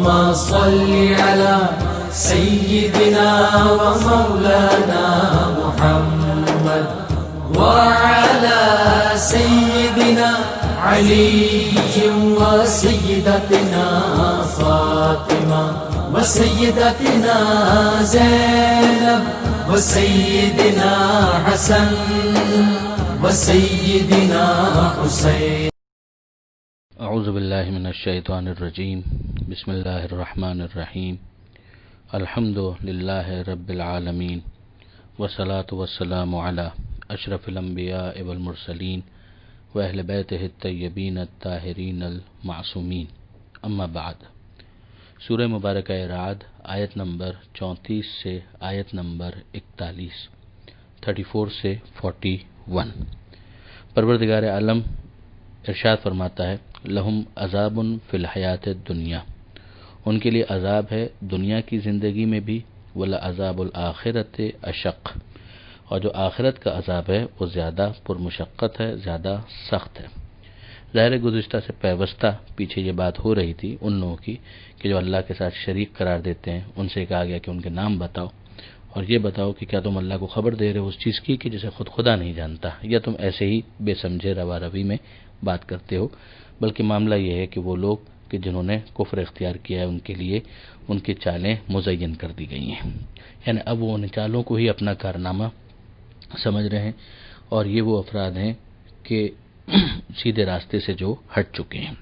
اللهم صل على سيدنا ومولانا محمد وعلى سيدنا علي وسيدتنا فاطمة وسيدتنا زينب وسيدنا حسن وسيدنا حسين. اعوذ باللہ من الشیطان الرجیم. بسم اللہ الرحمن الرحیم. الحمد للہ رب العالمین والصلاة والسلام علی اشرف الانبیاء والمرسلین واہل بیتہ الطیبین الطاہرین المعصومین. اما بعد. سورہ مبارکہ رعد آیت نمبر 34 سے آیت نمبر 41، 34 سے 41. پروردگار عالم ارشاد فرماتا ہے لہم عذاب فی الحیات الدنیا، ان کے لیے عذاب ہے دنیا کی زندگی میں بھی، ولعذاب الآخرۃ اشق، اور جو آخرت کا عذاب ہے وہ زیادہ پرمشقت ہے، زیادہ سخت ہے. ظاہر گزشتہ سے پیوستہ پیچھے یہ بات ہو رہی تھی ان لوگوں کی کہ جو اللہ کے ساتھ شریک قرار دیتے ہیں. ان سے کہا گیا کہ ان کے نام بتاؤ اور یہ بتاؤ کہ کیا تم اللہ کو خبر دے رہے ہو اس چیز کی کہ جسے خود خدا نہیں جانتا، یا تم ایسے ہی بے سمجھے روا روی میں بات کرتے ہو. بلکہ معاملہ یہ ہے کہ وہ لوگ کہ جنہوں نے کفر اختیار کیا ہے ان کے لیے ان کی چالیں مزین کر دی گئی ہیں، یعنی اب وہ ان چالوں کو ہی اپنا کارنامہ سمجھ رہے ہیں، اور یہ وہ افراد ہیں کہ سیدھے راستے سے جو ہٹ چکے ہیں،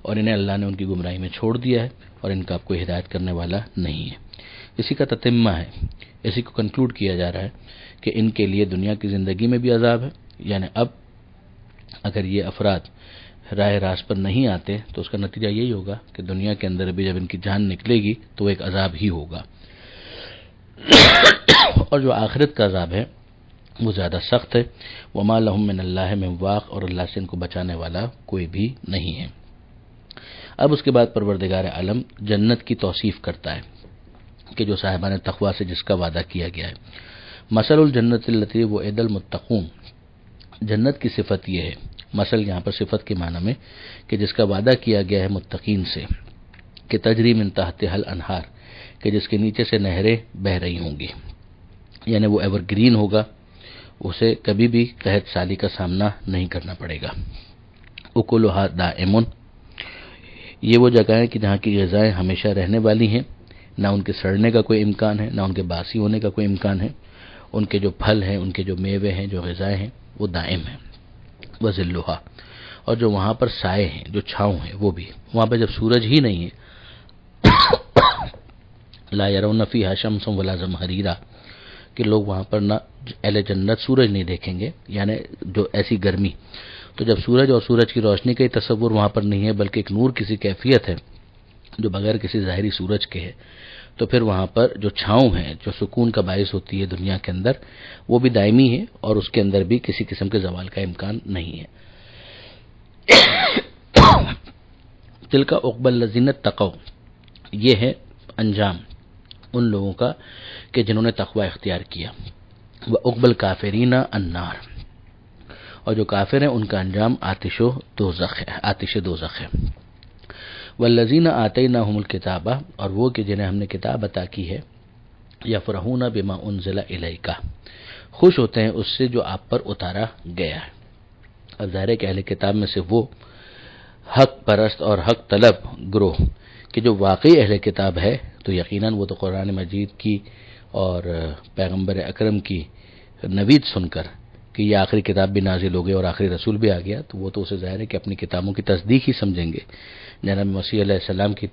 اور انہیں اللہ نے ان کی گمراہی میں چھوڑ دیا ہے اور ان کا کوئی ہدایت کرنے والا نہیں ہے. اسی کا تتمہ ہے، اسی کو کنکلوڈ کیا جا رہا ہے کہ ان کے لیے دنیا کی زندگی میں بھی عذاب ہے. یعنی اب اگر یہ افراد راہ راست پر نہیں آتے تو اس کا نتیجہ یہی ہوگا کہ دنیا کے اندر بھی جب ان کی جان نکلے گی تو ایک عذاب ہی ہوگا، اور جو آخرت کا عذاب ہے وہ زیادہ سخت ہے. وما لہم من اللہ من واق، اور اللہ سے ان کو بچانے والا کوئی بھی نہیں ہے. اب اس کے بعد پروردگار عالم جنت کی توصیف کرتا ہے کہ جو صاحبان تقوی سے جس کا وعدہ کیا گیا ہے. مثل الجنت التی وعد المتقون، جنت کی صفت یہ ہے، مثل یہاں پر صفت کے معنی میں کہ جس کا وعدہ کیا گیا ہے متقین سے، کہ تجری من تحتها الانہار، کہ جس کے نیچے سے نہریں بہہ رہی ہوں گی، یعنی وہ ایور گرین ہوگا، اسے کبھی بھی قحط سالی کا سامنا نہیں کرنا پڑے گا. اکلھا دائم، یہ وہ جگہ ہے کہ جہاں کی غذائیں ہمیشہ رہنے والی ہیں، نہ ان کے سڑنے کا کوئی امکان ہے، نہ ان کے باسی ہونے کا کوئی امکان ہے. ان کے جو پھل ہیں، ان کے جو میوے ہیں، جو غذائیں ہیں وہ دائم ہیں. وذلھا، اور جو وہاں پر سائے ہیں، جو چھاؤں ہیں، وہ بھی وہاں پہ جب سورج ہی نہیں ہے. لا يرون فیھا شمسا ولا زمہریرا، کہ لوگ وہاں پر نہ اہل جنت سورج نہیں دیکھیں گے، یعنی جو ایسی گرمی. تو جب سورج اور سورج کی روشنی کا ہی تصور وہاں پر نہیں ہے بلکہ ایک نور کسی کیفیت ہے جو بغیر کسی ظاہری سورج کے ہے، تو پھر وہاں پر جو چھاؤں ہیں، جو سکون کا باعث ہوتی ہے دنیا کے اندر، وہ بھی دائمی ہے اور اس کے اندر بھی کسی قسم کے زوال کا امکان نہیں ہے. تلک عقبی الذین اتقوا، یہ ہے انجام ان لوگوں کا کہ جنہوں نے تقوی اختیار کیا. وعقبی الکافرین النار، اور جو کافر ہیں ان کا انجام آتش دوزخ ہے. والذین آتیناہم الکتاب، اور وہ کہ جنہیں ہم نے کتاب عطا کی ہے، یفرحون بما انزل الیک، خوش ہوتے ہیں اس سے جو آپ پر اتارا گیا ہے. اب ظاہر ہے کہ اہل کتاب میں سے وہ حق پرست اور حق طلب گروہ کہ جو واقعی اہل کتاب ہے تو یقیناً وہ تو قرآن مجید کی اور پیغمبر اکرم کی نوید سن کر کہ یہ آخری کتاب بھی نازل ہو گئی اور آخری رسول بھی آ گیا، تو وہ تو اسے ظاہر ہے کہ اپنی کتابوں کی تصدیق ہی سمجھیں گے. جناب مسیح علیہ السلام کی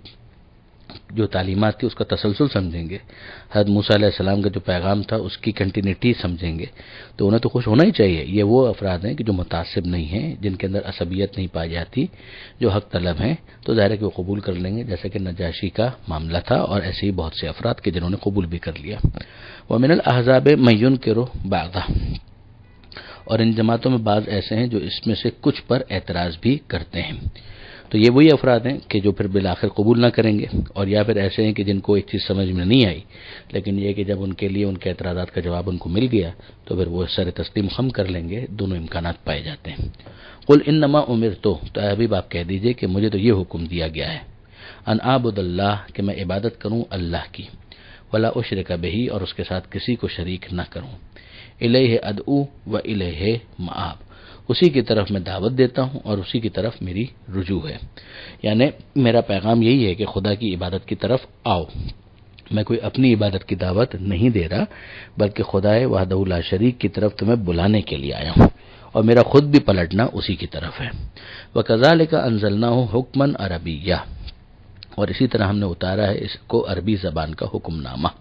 جو تعلیمات تھی اس کا تسلسل سمجھیں گے، حضرت موسیٰ علیہ السلام کا جو پیغام تھا اس کی کنٹینیوٹی سمجھیں گے. تو انہیں تو خوش ہونا ہی چاہیے. یہ وہ افراد ہیں کہ جو متعصب نہیں ہیں، جن کے اندر عصبیت نہیں پائی جاتی، جو حق طلب ہیں، تو ظاہر ہے کہ وہ قبول کر لیں گے، جیسا کہ نجاشی کا معاملہ تھا اور ایسے ہی بہت سے افراد کے جنہوں نے قبول بھی کر لیا. ومن الاحزاب من ينکر بعضہ، اور ان جماعتوں میں بعض ایسے ہیں جو اس میں سے کچھ پر اعتراض بھی کرتے ہیں. تو یہ وہی افراد ہیں کہ جو پھر بالآخر قبول نہ کریں گے، اور یا پھر ایسے ہیں کہ جن کو ایک چیز سمجھ میں نہیں آئی، لیکن یہ کہ جب ان کے لیے ان کے اعتراضات کا جواب ان کو مل گیا تو پھر وہ سر تسلیم خم کر لیں گے. دونوں امکانات پائے جاتے ہیں. قل انما امرت، تو ابھی آپ کہہ دیجئے کہ مجھے تو یہ حکم دیا گیا ہے ان اعبد اللہ کہ میں عبادت کروں اللہ کی، ولا اشرک بہ اور اس کے ساتھ کسی کو شریک نہ کروں، الیہ ادعو و الیہ مآب اسی کی طرف میں دعوت دیتا ہوں اور اسی کی طرف میری رجوع ہے، یعنی میرا پیغام یہی ہے کہ خدا کی عبادت کی طرف آؤ، میں کوئی اپنی عبادت کی دعوت نہیں دے رہا بلکہ خدا وحدہ لا شریک کی طرف تمہیں بلانے کے لیے آیا ہوں، اور میرا خود بھی پلٹنا اسی کی طرف ہے۔ وَكَذَلِكَ أَنزَلْنَاهُ حُكْمًا عَرَبِيًّا اور اسی طرح ہم نے اتارا ہے اس کو عربی زبان کا حکم نامہ،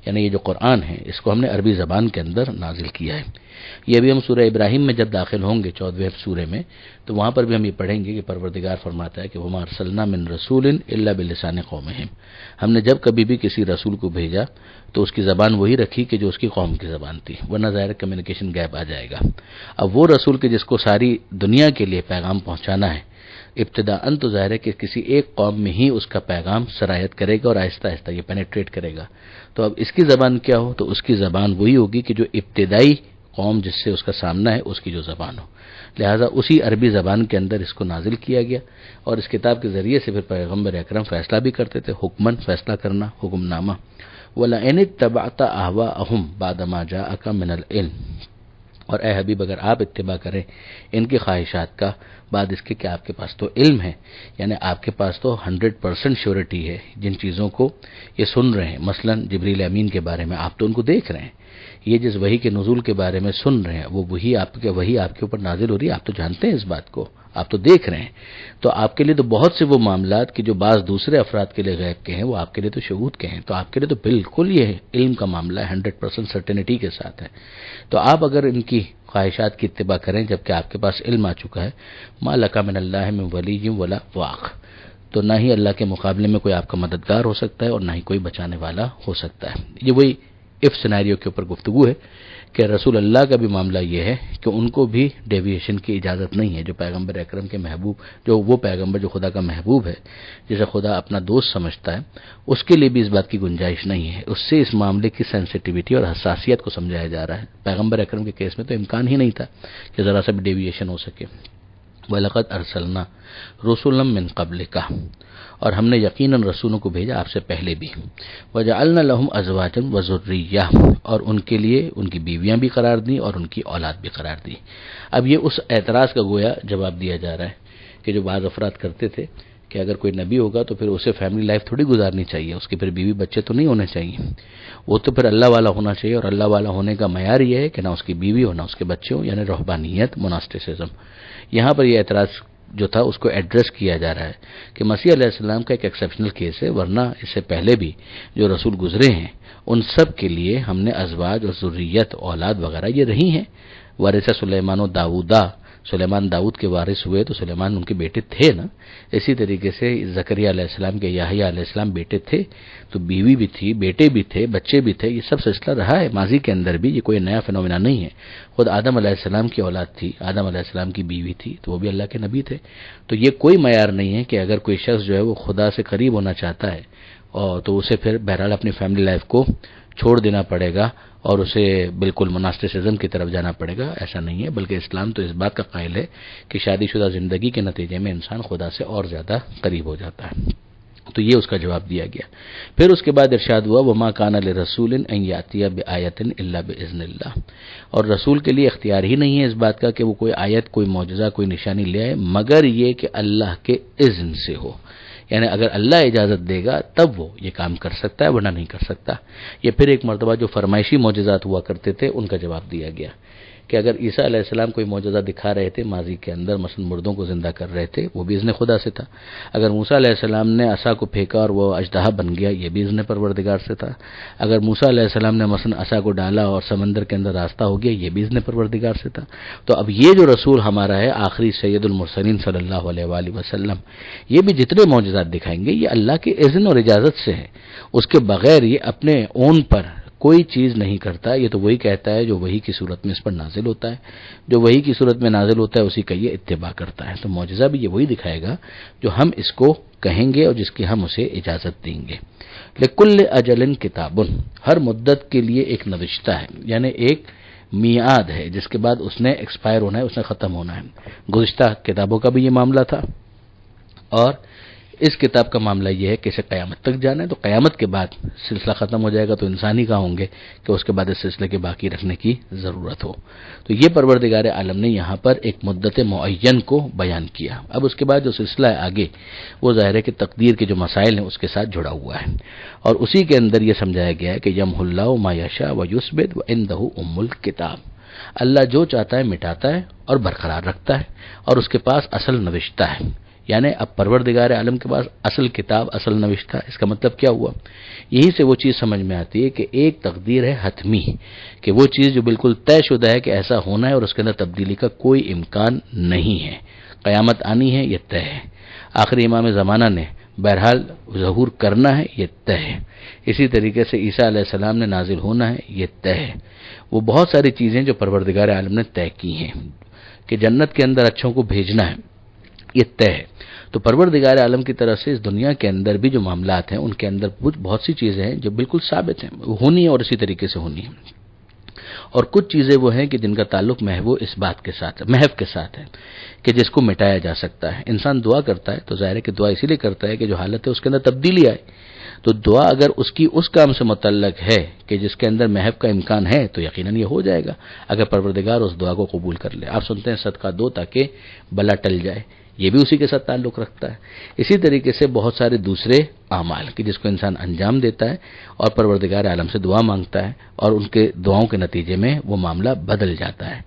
یعنی یہ جو قرآن ہے اس کو ہم نے عربی زبان کے اندر نازل کیا ہے۔ یہ بھی ہم سورہ ابراہیم میں جب داخل ہوں گے 14ویں سورے میں تو وہاں پر بھی ہم یہ پڑھیں گے کہ پروردگار فرماتا ہے کہ وَمَا أَرْسَلْنَا مِن رَسُولٍ إِلَّا بِلِسَانِ قَوْمِهِمْ ہم نے جب کبھی بھی کسی رسول کو بھیجا تو اس کی زبان وہی رکھی کہ جو اس کی قوم کی زبان تھی، ورنہ ظاہر کمیونیکیشن گیپ آ جائے گا۔ اب وہ رسول کہ جس کو ساری دنیا کے لیے پیغام پہنچانا ہے، ابتداءً تو ظاہر ہے کہ کسی ایک قوم میں ہی اس کا پیغام سرایت کرے گا اور آہستہ آہستہ یہ پینیٹریٹ کرے گا، تو اب اس کی زبان کیا ہو، تو اس کی زبان وہی ہوگی کہ جو ابتدائی قوم جس سے اس کا سامنا ہے اس کی جو زبان ہو، لہٰذا اسی عربی زبان کے اندر اس کو نازل کیا گیا، اور اس کتاب کے ذریعے سے پھر پیغمبر اکرم فیصلہ بھی کرتے تھے، حکمن فیصلہ کرنا، حکم نامہ۔ وَلَئِنِ اتَّبَعْتَ أَهْوَاءَهُمْ بَعْدَ مَا جَاءَكَ مِنَ الْعِلْمِ اور اے حبیب اگر آپ اتباع کریں ان کی خواہشات کا بعد اس کے کہ آپ کے پاس تو علم ہے، یعنی آپ کے پاس تو 100% شیورٹی ہے جن چیزوں کو یہ سن رہے ہیں، مثلا جبریل امین کے بارے میں آپ تو ان کو دیکھ رہے ہیں، یہ جس وحی کے نزول کے بارے میں سن رہے ہیں وہ وحی آپ کے اوپر نازل ہو رہی ہے، آپ تو جانتے ہیں اس بات کو، آپ تو دیکھ رہے ہیں، تو آپ کے لیے تو بہت سے وہ معاملات کہ جو بعض دوسرے افراد کے لیے غیب کے ہیں وہ آپ کے لیے تو شہود کے ہیں، تو آپ کے لیے تو بالکل یہ علم کا معاملہ ہے، 100% سرٹینٹی کے ساتھ ہے، تو آپ اگر ان کی خواہشات کی اتباع کریں جبکہ آپ کے پاس علم آ چکا ہے، ما لک من اللہ من ولی ولا واق تو نہ ہی اللہ کے مقابلے میں کوئی آپ کا مددگار ہو سکتا ہے اور نہ ہی کوئی بچانے والا ہو سکتا ہے۔ یہ وہی اف سینیریو کے اوپر گفتگو ہے کہ رسول اللہ کا بھی معاملہ یہ ہے کہ ان کو بھی ڈیویشن کی اجازت نہیں ہے، جو پیغمبر اکرم کے محبوب، جو وہ پیغمبر جو خدا کا محبوب ہے، جسے خدا اپنا دوست سمجھتا ہے، اس کے لیے بھی اس بات کی گنجائش نہیں ہے، اس سے اس معاملے کی سینسٹیوٹی اور حساسیت کو سمجھایا جا رہا ہے۔ پیغمبر اکرم کے کیس میں تو امکان ہی نہیں تھا کہ ذرا سا بھی ڈیویشن ہو سکے۔ وَلَقَدْ أَرْسَلْنَا رُسُلًا مِّن قَبْلِكَ اور ہم نے یقیناً رسولوں کو بھیجا آپ سے پہلے بھی، وَجَعَلْنَا لَهُمْ أَزْوَاجًا وَذُرِّيَّةً اور ان کے لیے ان کی بیویاں بھی قرار دیں اور ان کی اولاد بھی قرار دی۔ اب یہ اس اعتراض کا گویا جواب دیا جا رہا ہے کہ جو بعض افراد کرتے تھے کہ اگر کوئی نبی ہوگا تو پھر اسے فیملی لائف تھوڑی گزارنی چاہیے، اس کے پھر بیوی بچے تو نہیں ہونے چاہیے، وہ تو پھر اللہ والا ہونا چاہیے، اور اللہ والا ہونے کا معیار یہ ہے کہ نہ اس کی بیوی ہو نہ اس کے بچے ہوں، یعنی رہبانیت، مناسٹسزم۔ یہاں پر یہ اعتراض جو تھا اس کو ایڈریس کیا جا رہا ہے کہ مسیح علیہ السلام کا ایک ایکسیپشنل کیس ہے، ورنہ اس سے پہلے بھی جو رسول گزرے ہیں ان سب کے لیے ہم نے ازواج اور ذریت، اولاد وغیرہ یہ رہی ہیں۔ وارث سلیمان و داؤدا، سلیمان داؤد کے وارث ہوئے تو سلیمان ان کے بیٹے تھے نا، اسی طریقے سے زکریا علیہ السلام کے یحییٰ علیہ السلام بیٹے تھے، تو بیوی بھی تھی، بیٹے بھی تھے، بچے بھی تھے، یہ سب سلسلہ رہا ہے ماضی کے اندر بھی، یہ کوئی نیا فینومینا نہیں ہے۔ خود آدم علیہ السلام کی اولاد تھی، آدم علیہ السلام کی بیوی تھی، تو وہ بھی اللہ کے نبی تھے، تو یہ کوئی معیار نہیں ہے کہ اگر کوئی شخص جو ہے وہ خدا سے قریب ہونا چاہتا ہے اور تو اسے پھر بہرحال اپنی فیملی لائف کو چھوڑ دینا پڑے گا اور اسے بالکل مناسٹسزم کی طرف جانا پڑے گا، ایسا نہیں ہے، بلکہ اسلام تو اس بات کا قائل ہے کہ شادی شدہ زندگی کے نتیجے میں انسان خدا سے اور زیادہ قریب ہو جاتا ہے۔ تو یہ اس کا جواب دیا گیا۔ پھر اس کے بعد ارشاد ہوا وَمَا كَانَ لِرَسُولٍ أَن يَأْتِيَ بِآيَةٍ إِلَّا بِإِذْنِ اللَّهِ اور رسول کے لیے اختیار ہی نہیں ہے اس بات کا کہ وہ کوئی آیت، کوئی معجزہ، کوئی نشانی لے آئے مگر یہ کہ اللہ کے اذن سے ہو، یعنی اگر اللہ اجازت دے گا تب وہ یہ کام کر سکتا ہے ورنہ نہیں کر سکتا۔ یہ پھر ایک مرتبہ جو فرمائشی معجزات ہوا کرتے تھے ان کا جواب دیا گیا کہ اگر عیسیٰ علیہ السلام کوئی معجزہ دکھا رہے تھے ماضی کے اندر، مثلا مردوں کو زندہ کر رہے تھے، وہ بھی اذن خدا سے تھا۔ اگر موسیٰ علیہ السلام نے عصا کو پھینکا اور وہ اژدہا بن گیا، یہ بھی اذن پروردگار سے تھا۔ اگر موسیٰ علیہ السلام نے مثلا عصا کو ڈالا اور سمندر کے اندر راستہ ہو گیا، یہ بھی اذن پروردگار سے تھا۔ تو اب یہ جو رسول ہمارا ہے آخری سید المرسلین صلی اللہ علیہ وآلہ وسلم، یہ بھی جتنے معجزات دکھائیں گے یہ اللہ کے اذن اور اجازت سے ہے، اس کے بغیر یہ اپنے اون پر کوئی چیز نہیں کرتا، یہ تو وہی کہتا ہے جو وحی کی صورت میں اس پر نازل ہوتا ہے، جو وحی کی صورت میں نازل ہوتا ہے اسی کا یہ اتباع کرتا ہے۔ تو معجزہ بھی یہ وہی دکھائے گا جو ہم اس کو کہیں گے اور جس کی ہم اسے اجازت دیں گے۔ لِكُلِّ أَجَلٍ كِتَابٌ ہر مدت کے لیے ایک نوشتہ ہے، یعنی ایک میعاد ہے جس کے بعد اس نے ایکسپائر ہونا ہے، اس نے ختم ہونا ہے۔ گزشتہ کتابوں کا بھی یہ معاملہ تھا اور اس کتاب کا معاملہ یہ ہے کہ اسے قیامت تک جانا ہے، تو قیامت کے بعد سلسلہ ختم ہو جائے گا، تو انسان ہی کہاں ہوں گے کہ اس کے بعد اس سلسلے کے باقی رکھنے کی ضرورت ہو۔ تو یہ پروردگار عالم نے یہاں پر ایک مدت معین کو بیان کیا۔ اب اس کے بعد جو سلسلہ ہے آگے، وہ ظاہر ہے کہ تقدیر کے جو مسائل ہیں اس کے ساتھ جڑا ہوا ہے، اور اسی کے اندر یہ سمجھایا گیا ہے کہ یمحو اللہ ما یشاء ویثبت وعندہ ام الکتاب، اللہ جو چاہتا ہے مٹاتا ہے اور برقرار رکھتا ہے، اور اس کے پاس اصل نوشتہ ہے۔ یعنی اب پروردگار عالم کے پاس اصل کتاب، اصل نوشتہ، اس کا مطلب کیا ہوا؟ یہی سے وہ چیز سمجھ میں آتی ہے کہ ایک تقدیر ہے حتمی، کہ وہ چیز جو بالکل طے شدہ ہے کہ ایسا ہونا ہے اور اس کے اندر تبدیلی کا کوئی امکان نہیں ہے، قیامت آنی ہے، یہ طے ہے، آخری امام زمانہ نے بہرحال ظہور کرنا ہے، یہ طے ہے، اسی طریقے سے عیسیٰ علیہ السلام نے نازل ہونا ہے، یہ طے ہے۔ وہ بہت ساری چیزیں جو پروردگار عالم نے طے کی ہیں کہ جنت کے اندر اچھوں کو بھیجنا ہے، یہ طے ہے۔ تو پروردگار عالم کی طرف سے اس دنیا کے اندر بھی جو معاملات ہیں ان کے اندر بہت سی چیزیں ہیں جو بالکل ثابت ہیں، ہونی ہے اور اسی طریقے سے ہونی ہے، اور کچھ چیزیں وہ ہیں کہ جن کا تعلق محو اس بات کے ساتھ ہے، محو کے ساتھ ہے کہ جس کو مٹایا جا سکتا ہے۔ انسان دعا کرتا ہے تو ظاہر ہے کہ دعا اسی لیے کرتا ہے کہ جو حالت ہے اس کے اندر تبدیلی آئے، تو دعا اگر اس کی اس کام سے متعلق ہے کہ جس کے اندر محو کا امکان ہے تو یقیناً یہ ہو جائے گا اگر پروردگار اس دعا کو قبول کر لے۔ آپ سنتے ہیں صدقہ دو تاکہ بلا ٹل جائے، یہ بھی اسی کے ساتھ تعلق رکھتا ہے۔ اسی طریقے سے بہت سارے دوسرے اعمال کہ جس کو انسان انجام دیتا ہے اور پروردگار عالم سے دعا مانگتا ہے اور ان کے دعاؤں کے نتیجے میں وہ معاملہ بدل جاتا ہے۔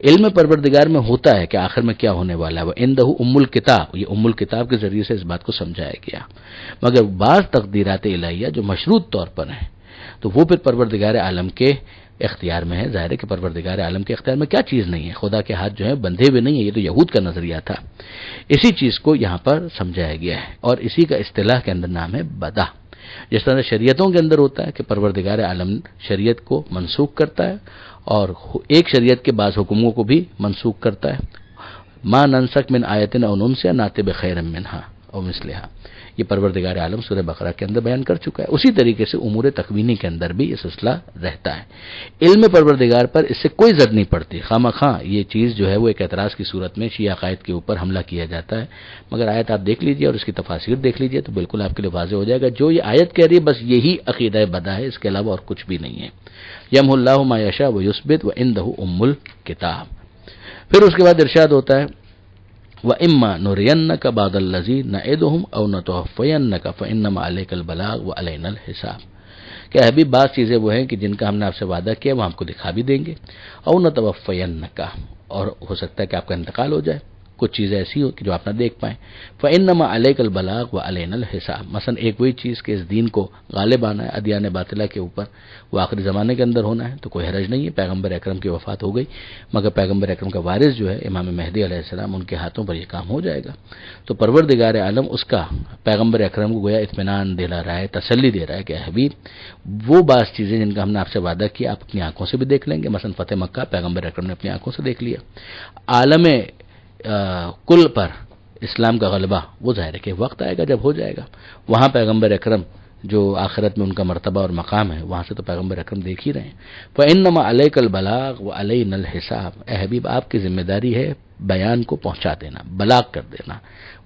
علم پروردگار میں ہوتا ہے کہ آخر میں کیا ہونے والا ہے، وہ عندہ ام الکتاب، یہ ام الکتاب کے ذریعے سے اس بات کو سمجھایا گیا۔ مگر بعض تقدیرات الہیہ جو مشروط طور پر ہیں تو وہ پھر پروردگار عالم کے اختیار میں ہے۔ ظاہر ہے کہ پروردگار عالم کے اختیار میں کیا چیز نہیں ہے، خدا کے ہاتھ جو ہیں بندھے ہوئے نہیں ہیں، یہ تو یہود کا نظریہ تھا۔ اسی چیز کو یہاں پر سمجھایا گیا ہے، اور اسی کا اصطلاح کے اندر نام ہے بدع۔ جس طرح شریعتوں کے اندر ہوتا ہے کہ پروردگار عالم شریعت کو منسوخ کرتا ہے اور ایک شریعت کے بعض حکموں کو بھی منسوخ کرتا ہے، ما ننسخ من آیت او ننسها نأتی بخیر منها او مثلها، یہ پروردگار عالم سورہ بقرہ کے اندر بیان کر چکا ہے۔ اسی طریقے سے امور تکوینی کے اندر بھی یہ سلسلہ رہتا ہے۔ علم پروردگار پر اس سے کوئی زد نہیں پڑتی، خواہ یہ چیز جو ہے وہ ایک اعتراض کی صورت میں شیعہ عقائد کے اوپر حملہ کیا جاتا ہے، مگر آیت آپ دیکھ لیجئے اور اس کی تفاسیر دیکھ لیجئے تو بالکل آپ کے لیے واضح ہو جائے گا، جو یہ آیت کہہ رہی ہے بس یہی عقیدہ بدع ہے، اس کے علاوہ اور کچھ بھی نہیں ہے۔ یمحو اللہ ما یشاء ویثبت وعندہ ام الکتاب۔ پھر اس کے بعد ارشاد ہوتا ہے وَإِمَّا نُرِيَنَّكَ بَعْضَ الَّذِي نَعِدُهُمْ أَوْ نَتَوَفَّيَنَّكَ فَإِنَّمَا عَلَيْكَ الْبَلَاغُ وَعَلَيْنَا الْحِسَابُ، کہ حبیب بعض چیزیں وہ ہیں کہ جن کا ہم نے آپ سے وعدہ کیا وہ ہم کو دکھا بھی دیں گے، أَوْ نَتَوَفَّيَنَّكَ، اور ہو سکتا ہے کہ آپ کا انتقال ہو جائے، کچھ چیزیں ایسی ہو کہ جو آپ نہ دیکھ پائیں، فَإِنَّمَا عَلَيْكَ الْبَلَاغُ وَعَلَيْنَا الْحِسَابُ، مثلا ایک وہی چیز کہ اس دین کو غالب آنا ہے ادیان باطلہ کے اوپر، وہ آخری زمانے کے اندر ہونا ہے تو کوئی حرج نہیں ہے۔ پیغمبر اکرم کی وفات ہو گئی مگر پیغمبر اکرم کا وارث جو ہے امام مہدی علیہ السلام، ان کے ہاتھوں پر یہ کام ہو جائے گا، تو پروردگار عالم اس کا پیغمبر اکرم کو گویا اطمینان دلا رہا ہے، تسلی دے رہا ہے کہ حبیب وہ بعض چیزیں جن کا ہم نے آپ سے وعدہ کیا آپ اپنی آنکھوں سے بھی دیکھ لیں گے، مثلا فتح مکہ پیغمبر اکرم نے اپنی آنکھوں سے دیکھ لیا، عالم کل پر اسلام کا غلبہ وہ ظاہر ہے کہ وقت آئے گا جب ہو جائے گا، وہاں پیغمبر اکرم جو آخرت میں ان کا مرتبہ اور مقام ہے وہاں سے تو پیغمبر اکرم دیکھ ہی رہے ہیں۔ فَإِنَّمَا عَلَيْكَ الْبَلَاغُ وَعَلَيْنَا الْحِسَابُ، اے حبیب آپ کی ذمہ داری ہے بیان کو پہنچا دینا، بلاغ کر دینا،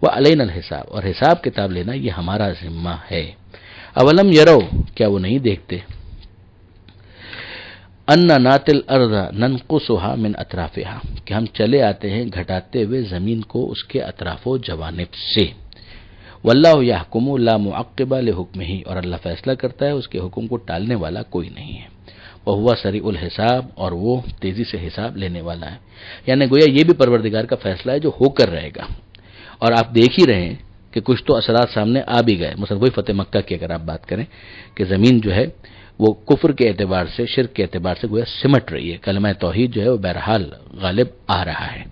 وَعَلَيْنَا الْحِسَابُ، اور حساب کتاب لینا یہ ہمارا ذمہ ہے۔ اولم یرو، کیا وہ نہیں دیکھتے، ان ناتی الارض ننقصها من اطرافها، کہ ہم چلے آتے ہیں گھٹاتے ہوئے زمین کو اس کے اطراف و جوانب سے، واللہ یحکم لا معقب لحکمہ، اور اللہ فیصلہ کرتا ہے اس کے حکم کو ٹالنے والا کوئی نہیں ہے، وہو سریع الحساب، اور وہ تیزی سے حساب لینے والا ہے۔ یعنی گویا یہ بھی پروردگار کا فیصلہ ہے جو ہو کر رہے گا، اور آپ دیکھ ہی رہے ہیں کہ کچھ تو اثرات سامنے آ بھی گئے، مثلا وہی فتح مکہ کی اگر آپ بات کریں کہ زمین جو ہے وہ کفر کے اعتبار سے، شرک کے اعتبار سے گویا سمٹ رہی ہے، کلمہ توحید جو ہے وہ بہرحال غالب آ رہا ہے،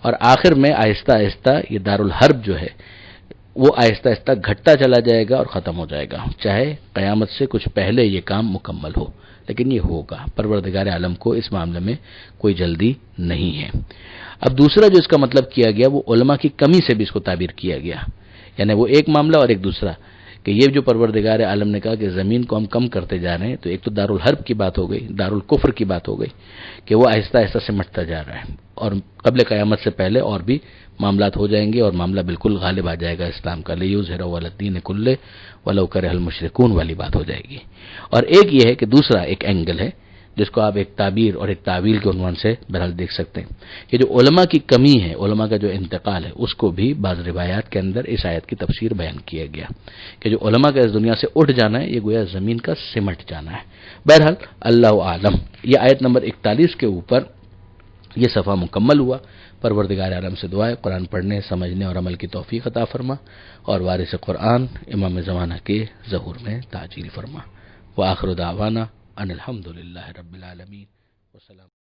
اور آخر میں آہستہ آہستہ یہ دارالحرب جو ہے وہ آہستہ آہستہ گھٹتا چلا جائے گا اور ختم ہو جائے گا، چاہے قیامت سے کچھ پہلے یہ کام مکمل ہو، لیکن یہ ہوگا۔ پروردگار عالم کو اس معاملے میں کوئی جلدی نہیں ہے۔ اب دوسرا جو اس کا مطلب کیا گیا وہ علماء کی کمی سے بھی اس کو تعبیر کیا گیا، یعنی وہ ایک معاملہ اور ایک دوسرا کہ یہ جو پروردگار عالم نے کہا کہ زمین کو ہم کم کرتے جا رہے ہیں، تو ایک تو دارالحرب کی بات ہو گئی، دارالکفر کی بات ہو گئی کہ وہ آہستہ آہستہ سمٹتا جا رہا ہے، اور قبل قیامت سے پہلے اور بھی معاملات ہو جائیں گے، اور معاملہ بالکل غالب آ جائے گا اسلام کا، لیظہرہ علی الدین کلہ ولو کرہ المشرکون والی بات ہو جائے گی۔ اور ایک یہ ہے کہ دوسرا ایک اینگل ہے جس کو آپ ایک تعبیر اور ایک تعویل کے عنوان سے بہرحال دیکھ سکتے ہیں کہ جو علماء کی کمی ہے، علماء کا جو انتقال ہے، اس کو بھی بعض روایات کے اندر اس آیت کی تفسیر بیان کیا گیا کہ جو علماء کا اس دنیا سے اٹھ جانا ہے، یہ گویا زمین کا سمٹ جانا ہے۔ بہرحال اللہ عالم، یہ آیت نمبر 41 کے اوپر یہ صفحہ مکمل ہوا۔ پروردگار عالم سے دعا ہے قرآن پڑھنے، سمجھنے اور عمل کی توفیق عطا فرما، اور وارث قرآن امام زمانہ کے ظہور میں تعجیل فرما۔ وآخر دعوانا ان الحمد للہ رب العالمین۔ والسلام۔